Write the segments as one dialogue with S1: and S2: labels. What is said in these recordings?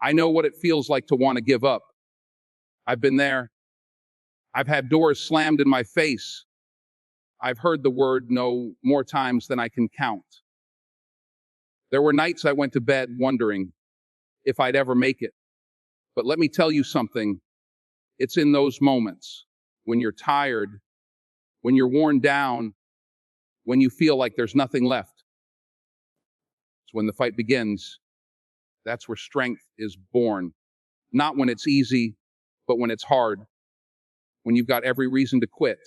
S1: I know what it feels like to want to give up. I've been there. I've had doors slammed in my face. I've heard the word no more times than I can count. There were nights I went to bed wondering if I'd ever make it. But let me tell you something. It's in those moments when you're tired, when you're worn down, when you feel like there's nothing left. It's when the fight begins. That's where strength is born. Not when it's easy, but when it's hard. When you've got every reason to quit.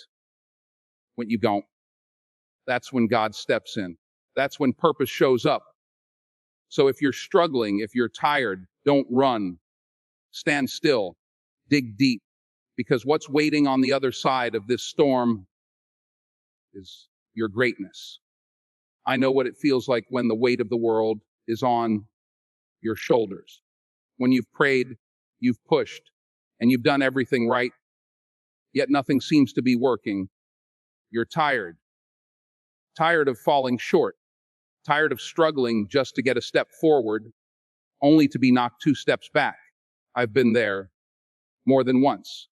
S1: When you don't. That's when God steps in. That's when purpose shows up. So if you're struggling, if you're tired, don't run. Stand still. Dig deep. Because what's waiting on the other side of this storm is your greatness. I know what it feels like when the weight of the world is on your shoulders. When you've prayed, you've pushed, and you've done everything right, yet nothing seems to be working. You're tired. Tired of falling short. Tired of struggling just to get a step forward, only to be knocked 2 steps back. I've been there more than once.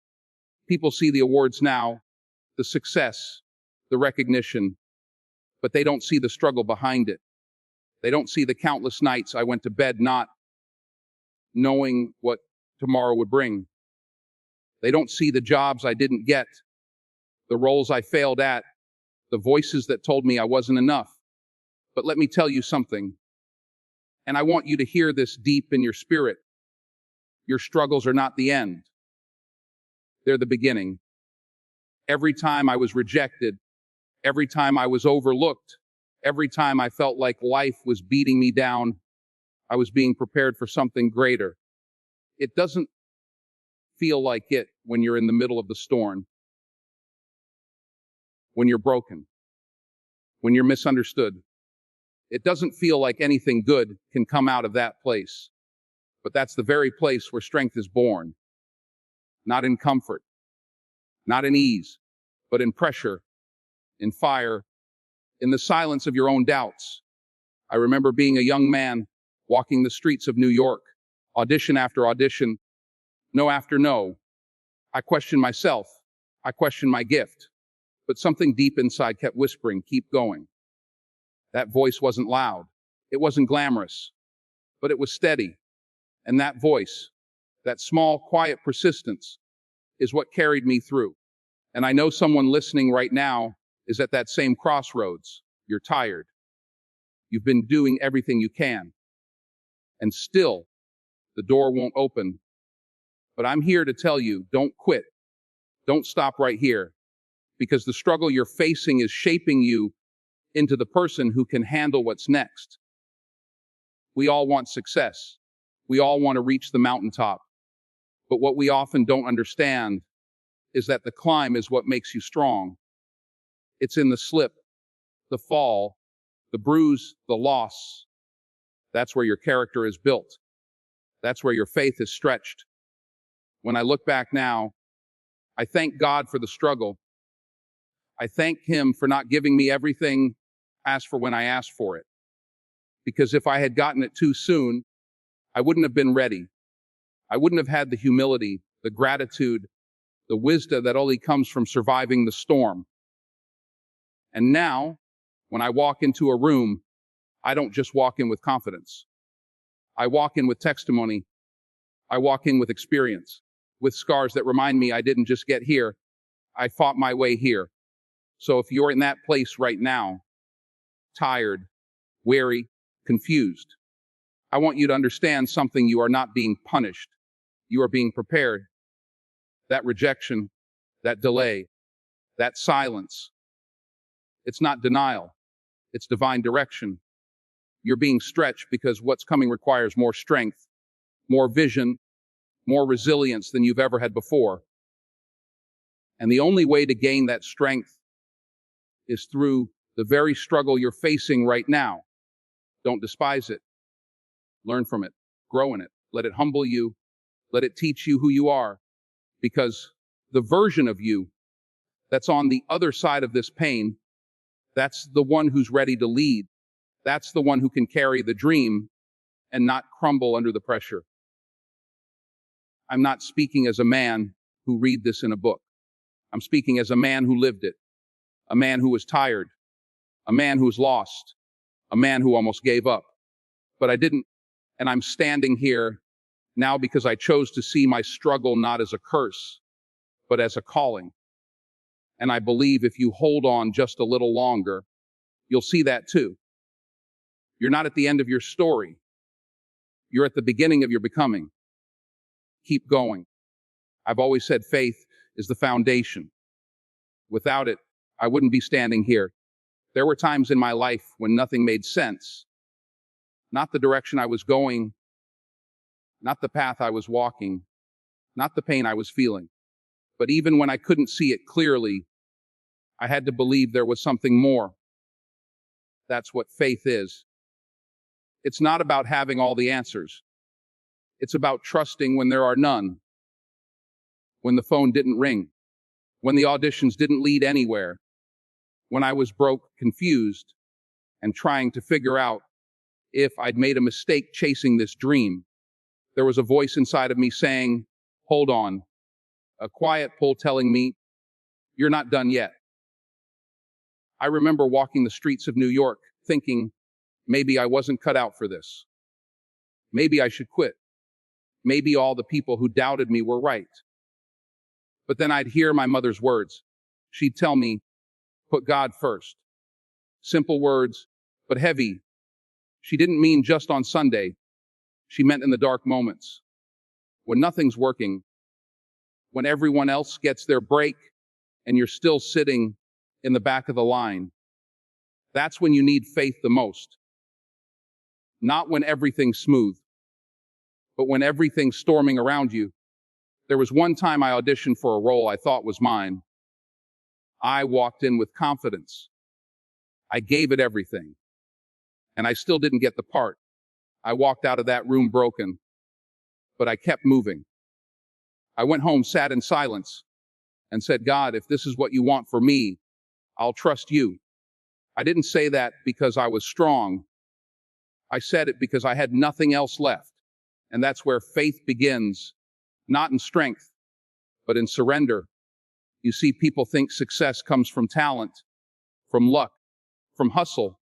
S1: People see the awards now, the success, the recognition, but they don't see the struggle behind it. They don't see the countless nights I went to bed not knowing what tomorrow would bring. They don't see the jobs I didn't get, the roles I failed at, the voices that told me I wasn't enough. But let me tell you something, and I want you to hear this deep in your spirit. Your struggles are not the end. They're the beginning. Every time I was rejected, every time I was overlooked, every time I felt like life was beating me down, I was being prepared for something greater. It doesn't feel like it when you're in the middle of the storm, when you're broken, when you're misunderstood. It doesn't feel like anything good can come out of that place. But that's the very place where strength is born. Not in comfort, not in ease, but in pressure, in fire, in the silence of your own doubts. I remember being a young man walking the streets of New York, audition after audition, no after no. I questioned myself. I questioned my gift. But something deep inside kept whispering, keep going. That voice wasn't loud. It wasn't glamorous, but it was steady. And that voice, that small, quiet persistence, is what carried me through. And I know someone listening right now is at that same crossroads. You're tired. You've been doing everything you can. And still, the door won't open. But I'm here to tell you, don't quit. Don't stop right here. Because the struggle you're facing is shaping you into the person who can handle what's next. We all want success. We all want to reach the mountaintop. But what we often don't understand is that the climb is what makes you strong. It's in the slip, the fall, the bruise, the loss. That's where your character is built. That's where your faith is stretched. When I look back now, I thank God for the struggle. I thank Him for not giving me everything asked for when I asked for it. Because if I had gotten it too soon, I wouldn't have been ready. I wouldn't have had the humility, the gratitude, the wisdom that only comes from surviving the storm. And now, when I walk into a room, I don't just walk in with confidence. I walk in with testimony. I walk in with experience, with scars that remind me I didn't just get here. I fought my way here. So if you're in that place right now, tired, weary, confused, I want you to understand something. You are not being punished. You are being prepared. That rejection, that delay, that silence, it's not denial. It's divine direction. You're being stretched because what's coming requires more strength, more vision, more resilience than you've ever had before. And the only way to gain that strength is through the very struggle you're facing right now. Don't despise it. Learn from it. Grow in it. Let it humble you. Let it teach you who you are. Because the version of you that's on the other side of this pain, that's the one who's ready to lead. That's the one who can carry the dream and not crumble under the pressure. I'm not speaking as a man who read this in a book. I'm speaking as a man who lived it, a man who was tired, a man who was lost, a man who almost gave up. But I didn't, and I'm standing here now because I chose to see my struggle not as a curse, but as a calling. And I believe if you hold on just a little longer, you'll see that too. You're not at the end of your story. You're at the beginning of your becoming. Keep going. I've always said faith is the foundation. Without it, I wouldn't be standing here. There were times in my life when nothing made sense. Not the direction I was going, not the path I was walking, not the pain I was feeling. But even when I couldn't see it clearly, I had to believe there was something more. That's what faith is. It's not about having all the answers. It's about trusting when there are none. When the phone didn't ring. When the auditions didn't lead anywhere. When I was broke, confused, and trying to figure out if I'd made a mistake chasing this dream. There was a voice inside of me saying, hold on. A quiet pull telling me, you're not done yet. I remember walking the streets of New York, thinking, maybe I wasn't cut out for this. Maybe I should quit. Maybe all the people who doubted me were right. But then I'd hear my mother's words. She'd tell me, put God first. Simple words, but heavy. She didn't mean just on Sunday. She meant in the dark moments. When nothing's working. When everyone else gets their break and you're still sitting in the back of the line. That's when you need faith the most. Not when everything's smooth, but when everything's storming around you. There was one time I auditioned for a role I thought was mine. I walked in with confidence. I gave it everything. And I still didn't get the part. I walked out of that room broken, but I kept moving. I went home, sat in silence, and said, God, if this is what you want for me, I'll trust you. I didn't say that because I was strong. I said it because I had nothing else left. And that's where faith begins, not in strength, but in surrender. You see, people think success comes from talent, from luck, from hustle.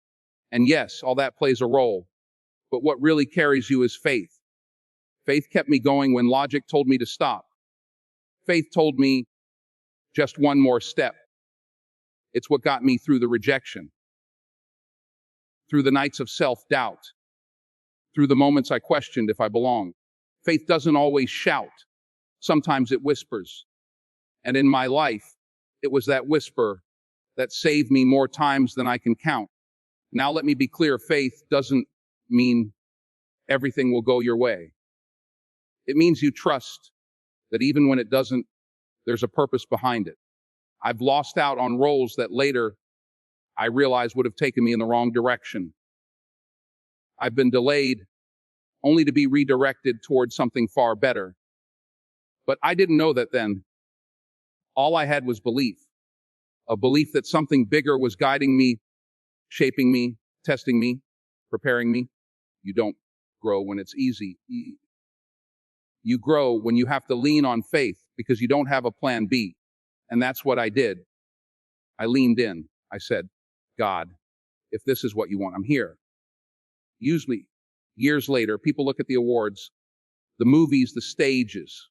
S1: And yes, all that plays a role. But what really carries you is faith. Faith kept me going when logic told me to stop. Faith told me just one more step. It's what got me through the rejection, through the nights of self-doubt, through the moments I questioned if I belonged. Faith doesn't always shout. Sometimes it whispers. And in my life, it was that whisper that saved me more times than I can count. Now let me be clear, faith doesn't mean everything will go your way. It means you trust that even when it doesn't, there's a purpose behind it. I've lost out on roles that later I realized would have taken me in the wrong direction. I've been delayed only to be redirected towards something far better. But I didn't know that then. All I had was belief. A belief that something bigger was guiding me, shaping me, testing me, preparing me. You don't grow when it's easy. You grow when you have to lean on faith because you don't have a plan B. And that's what I did. I leaned in. I said, God, if this is what you want, I'm here. Usually, years later, people look at the awards, the movies, the stages,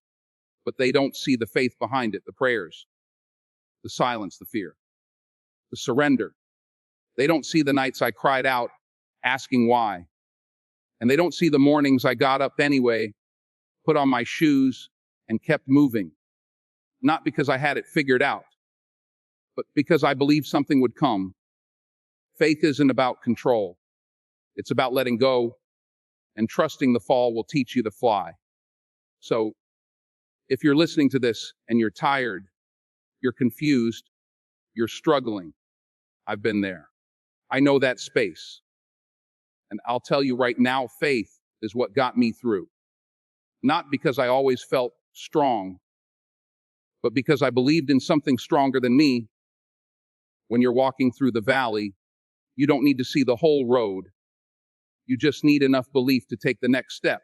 S1: but they don't see the faith behind it, the prayers, the silence, the fear, the surrender. They don't see the nights I cried out, asking why. And they don't see the mornings I got up anyway, put on my shoes, and kept moving. Not because I had it figured out, but because I believed something would come. Faith isn't about control. It's about letting go and trusting the fall will teach you to fly. So, if you're listening to this and you're tired, you're confused, you're struggling, I've been there. I know that space. And I'll tell you right now, faith is what got me through. Not because I always felt strong, but because I believed in something stronger than me. When you're walking through the valley, you don't need to see the whole road. You just need enough belief to take the next step.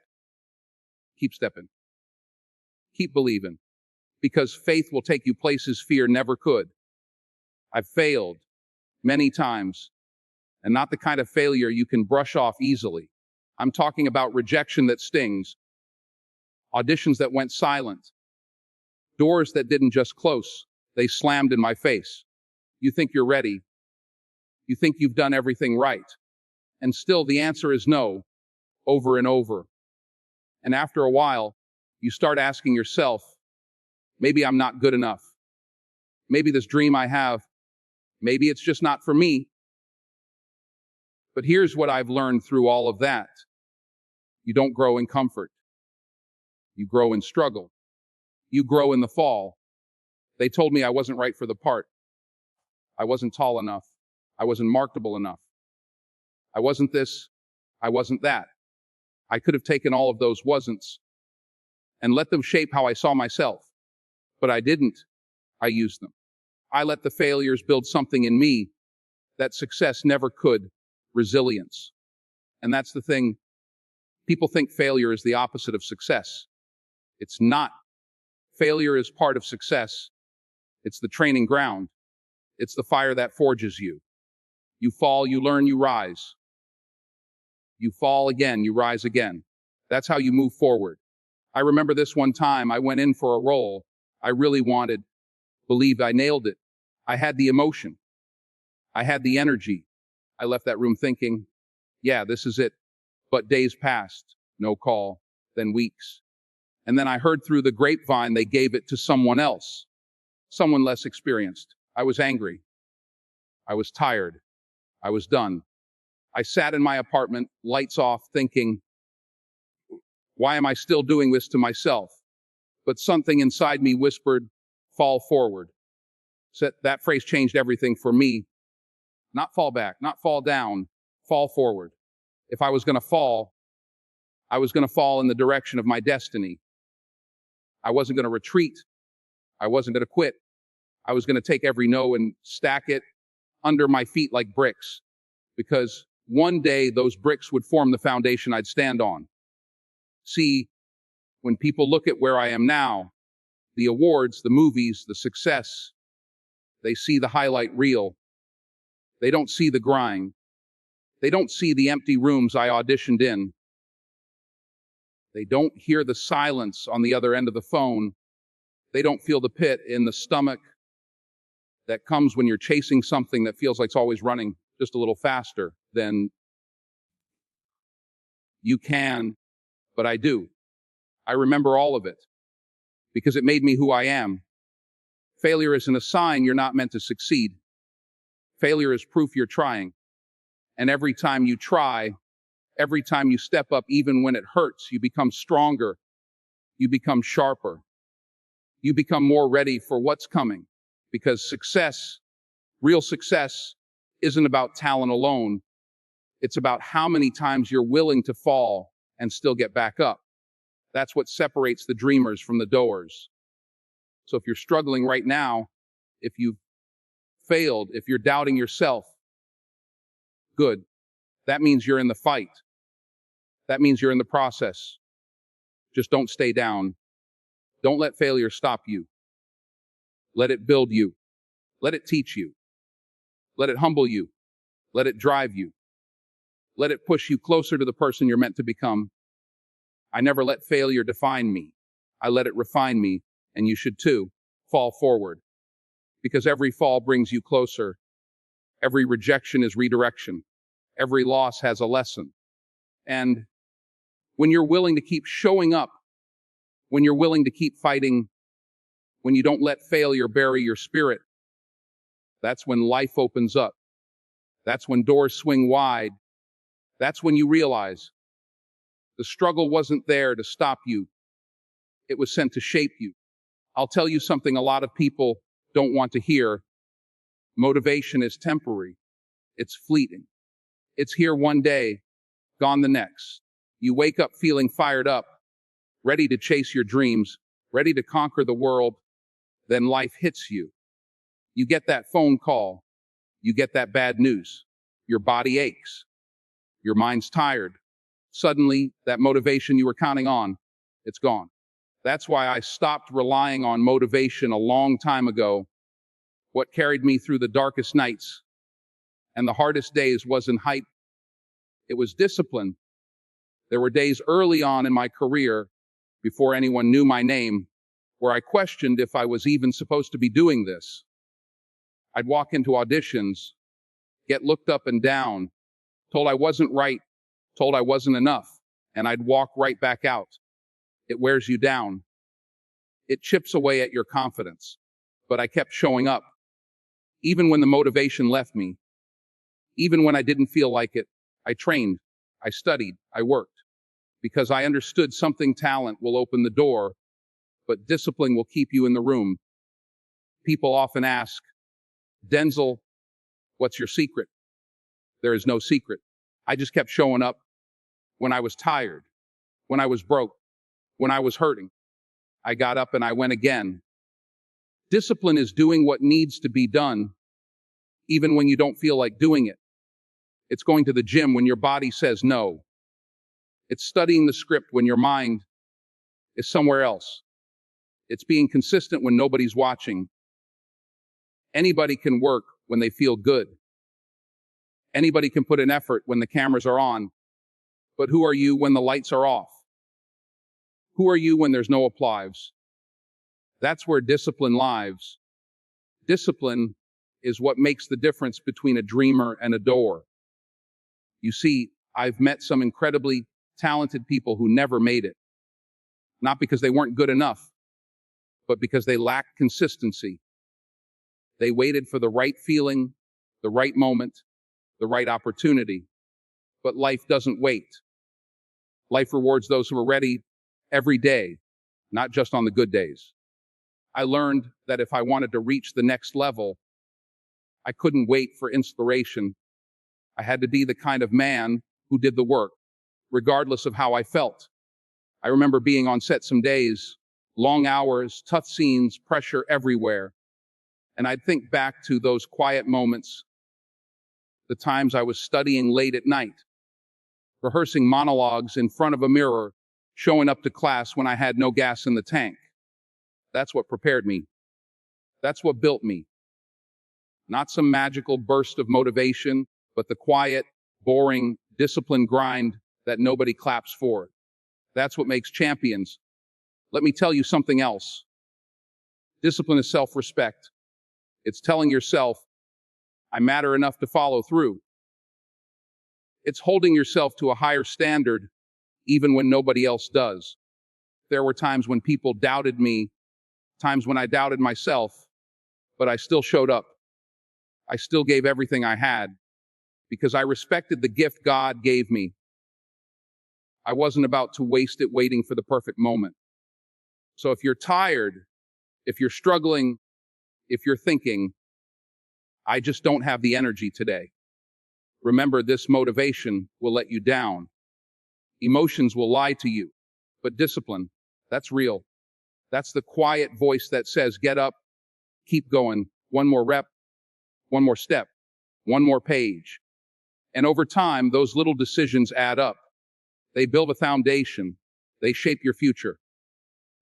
S1: Keep stepping. Keep believing. Because faith will take you places fear never could. I've failed many times, and not the kind of failure you can brush off easily. I'm talking about rejection that stings, auditions that went silent, doors that didn't just close, they slammed in my face. You think you're ready. You think you've done everything right. And still the answer is no, over and over. And after a while, you start asking yourself, maybe I'm not good enough. Maybe this dream I have, maybe it's just not for me. But here's what I've learned through all of that. You don't grow in comfort. You grow in struggle. You grow in the fall. They told me I wasn't right for the part. I wasn't tall enough. I wasn't marketable enough. I wasn't this. I wasn't that. I could have taken all of those wasn'ts and let them shape how I saw myself. But I didn't. I used them. I let the failures build something in me that success never could, resilience. And that's the thing. People think failure is the opposite of success. It's not. Failure is part of success. It's the training ground. It's the fire that forges you. You fall, you learn, you rise. You fall again, you rise again. That's how you move forward. I remember this one time I went in for a role I really wanted. Believed I nailed it. I had the emotion. I had the energy. I left that room thinking, yeah, this is it. But days passed, no call, then weeks. And then I heard through the grapevine they gave it to someone else, someone less experienced. I was angry. I was tired. I was done. I sat in my apartment, lights off, thinking, why am I still doing this to myself? But something inside me whispered, fall forward. So that phrase changed everything for me. Not fall back, not fall down, fall forward. If I was going to fall, I was going to fall in the direction of my destiny. I wasn't going to retreat. I wasn't going to quit. I was going to take every no and stack it under my feet like bricks, because one day those bricks would form the foundation I'd stand on. See, when people look at where I am now, the awards, the movies, the success, they see the highlight reel. They don't see the grind. They don't see the empty rooms I auditioned in. They don't hear the silence on the other end of the phone. They don't feel the pit in the stomach that comes when you're chasing something that feels like it's always running just a little faster than you can, but I do. I remember all of it because it made me who I am. Failure isn't a sign you're not meant to succeed. Failure is proof you're trying. And every time you try, every time you step up, even when it hurts, you become stronger. You become sharper. You become more ready for what's coming. Because success, real success, isn't about talent alone. It's about how many times you're willing to fall and still get back up. That's what separates the dreamers from the doers. So if you're struggling right now, if you've failed, if you're doubting yourself, good. That means you're in the fight. That means you're in the process. Just don't stay down. Don't let failure stop you. Let it build you. Let it teach you. Let it humble you. Let it drive you. Let it push you closer to the person you're meant to become. I never let failure define me. I let it refine me, and you should too. Fall forward. Because every fall brings you closer. Every rejection is redirection. Every loss has a lesson. And when you're willing to keep showing up, when you're willing to keep fighting, when you don't let failure bury your spirit, that's when life opens up. That's when doors swing wide. That's when you realize the struggle wasn't there to stop you. It was sent to shape you. I'll tell you something a lot of people don't want to hear. Motivation is temporary. It's fleeting. It's here one day, gone the next. You wake up feeling fired up, ready to chase your dreams, ready to conquer the world. Then life hits you. You get that phone call. You get that bad news. Your body aches. Your mind's tired. Suddenly, that motivation you were counting on, it's gone. That's why I stopped relying on motivation a long time ago. What carried me through the darkest nights and the hardest days wasn't hype, it was discipline. There were days early on in my career, before anyone knew my name, where I questioned if I was even supposed to be doing this. I'd walk into auditions, get looked up and down, told I wasn't right, told I wasn't enough, and I'd walk right back out. It wears you down. It chips away at your confidence. But I kept showing up. Even when the motivation left me, even when I didn't feel like it, I trained, I studied, I worked. Because I understood something talent will open the door, but discipline will keep you in the room. People often ask, Denzel, what's your secret? There is no secret. I just kept showing up when I was tired, when I was broke, when I was hurting. I got up and I went again. Discipline is doing what needs to be done, even when you don't feel like doing it. It's going to the gym when your body says no. It's studying the script when your mind is somewhere else. It's being consistent when nobody's watching. Anybody can work when they feel good. Anybody can put in effort when the cameras are on. But who are you when the lights are off? Who are you when there's no applause? That's where discipline lies. Discipline is what makes the difference between a dreamer and a doer. You see, I've met some incredibly talented people who never made it. Not because they weren't good enough, but because they lacked consistency. They waited for the right feeling, the right moment, the right opportunity. But life doesn't wait. Life rewards those who are ready every day, not just on the good days. I learned that if I wanted to reach the next level, I couldn't wait for inspiration. I had to be the kind of man who did the work, regardless of how I felt. I remember being on set some days, long hours, tough scenes, pressure everywhere. And I'd think back to those quiet moments, the times I was studying late at night, rehearsing monologues in front of a mirror, showing up to class when I had no gas in the tank. That's what prepared me. That's what built me. Not some magical burst of motivation, but the quiet, boring, disciplined grind that nobody claps for. That's what makes champions. Let me tell you something else. Discipline is self-respect. It's telling yourself, I matter enough to follow through. It's holding yourself to a higher standard, even when nobody else does. There were times when people doubted me, times when I doubted myself, but I still showed up. I still gave everything I had because I respected the gift God gave me. I wasn't about to waste it waiting for the perfect moment. So if you're tired, if you're struggling, if you're thinking, I just don't have the energy today, remember this motivation will let you down. Emotions will lie to you, but discipline, that's real. That's the quiet voice that says, get up, keep going, one more rep, one more step, one more page. And over time, those little decisions add up. They build a foundation. They shape your future.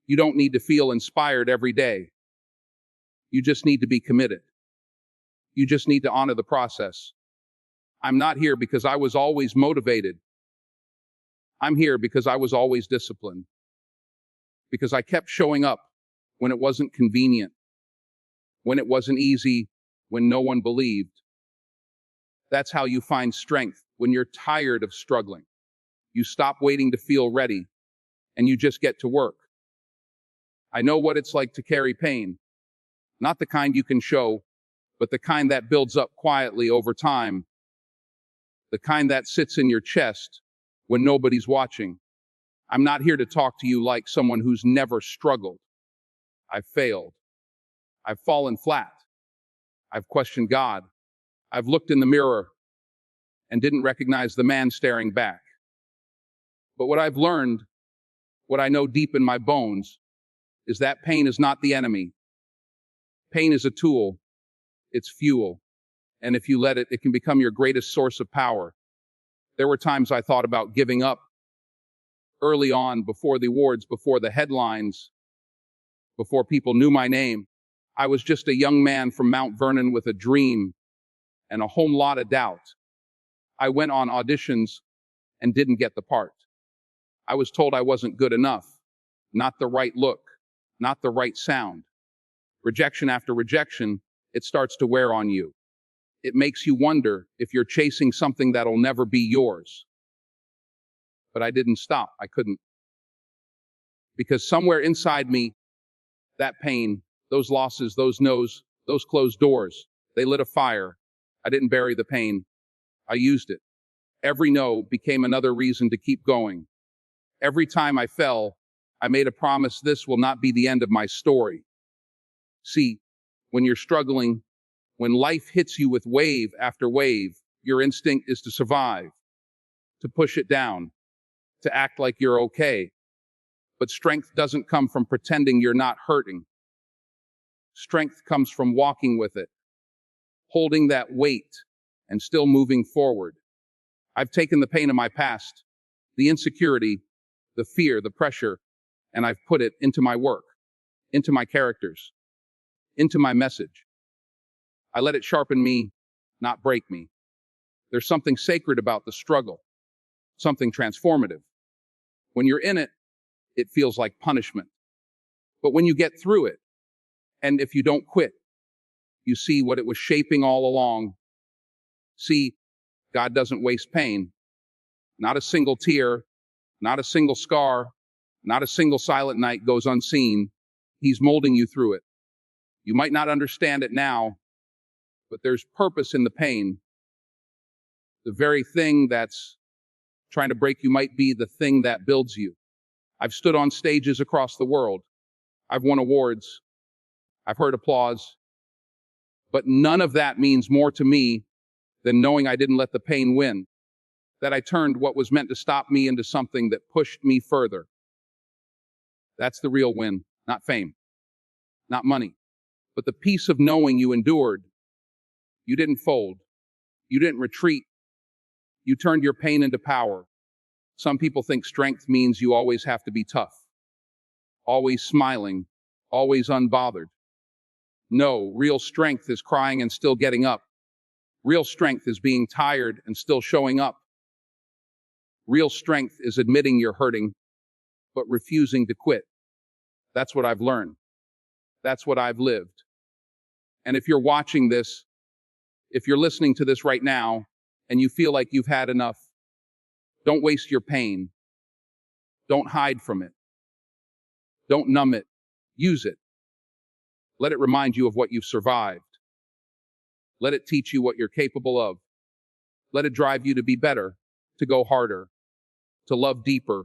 S1: You don't need to feel inspired every day. You just need to be committed. You just need to honor the process. I'm not here because I was always motivated. I'm here because I was always disciplined. Because I kept showing up when it wasn't convenient, when it wasn't easy, when no one believed. That's how you find strength when you're tired of struggling. You stop waiting to feel ready, and you just get to work. I know what it's like to carry pain. Not the kind you can show, but the kind that builds up quietly over time. The kind that sits in your chest when nobody's watching. I'm not here to talk to you like someone who's never struggled. I've failed. I've fallen flat. I've questioned God. I've looked in the mirror and didn't recognize the man staring back. But what I've learned, what I know deep in my bones, is that pain is not the enemy. Pain is a tool. It's fuel. And if you let it, it can become your greatest source of power. There were times I thought about giving up. Early on, before the awards, before the headlines, before people knew my name. I was just a young man from Mount Vernon with a dream and a whole lot of doubt. I went on auditions and didn't get the part. I was told I wasn't good enough, not the right look, not the right sound. Rejection after rejection, it starts to wear on you. It makes you wonder if you're chasing something that'll never be yours. But I didn't stop. I couldn't. Because somewhere inside me, that pain, those losses, those no's, those closed doors, they lit a fire. I didn't bury the pain. I used it. Every no became another reason to keep going. Every time I fell, I made a promise this will not be the end of my story. See, when you're struggling, when life hits you with wave after wave, your instinct is to survive, to push it down, to act like you're okay. But strength doesn't come from pretending you're not hurting. Strength comes from walking with it, holding that weight, and still moving forward. I've taken the pain of my past, the insecurity, the fear, the pressure, and I've put it into my work, into my characters, into my message. I let it sharpen me, not break me. There's something sacred about the struggle, something transformative. When you're in it, it feels like punishment. But when you get through it, and if you don't quit, you see what it was shaping all along. See, God doesn't waste pain. Not a single tear, not a single scar, not a single silent night goes unseen. He's molding you through it. You might not understand it now, but there's purpose in the pain. The very thing that's trying to break you might be the thing that builds you. I've stood on stages across the world. I've won awards. I've heard applause. But none of that means more to me than knowing I didn't let the pain win, that I turned what was meant to stop me into something that pushed me further. That's the real win, not fame, not money, but the peace of knowing you endured. You didn't fold. You didn't retreat. You turned your pain into power. Some people think strength means you always have to be tough, always smiling, always unbothered. No, real strength is crying and still getting up. Real strength is being tired and still showing up. Real strength is admitting you're hurting, but refusing to quit. That's what I've learned. That's what I've lived. And if you're watching this, if you're listening to this right now, and you feel like you've had enough, don't waste your pain. Don't hide from it. Don't numb it. Use it. Let it remind you of what you've survived. Let it teach you what you're capable of. Let it drive you to be better, to go harder, to love deeper.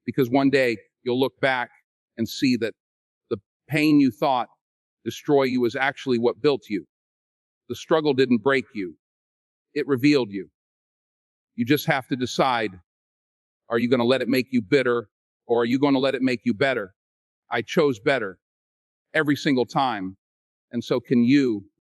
S1: Because one day you'll look back and see that the pain you thought destroy you is actually what built you. The struggle didn't break you. It revealed you. You just have to decide, are you going to let it make you bitter, or are you going to let it make you better? I chose better every single time, and so can you.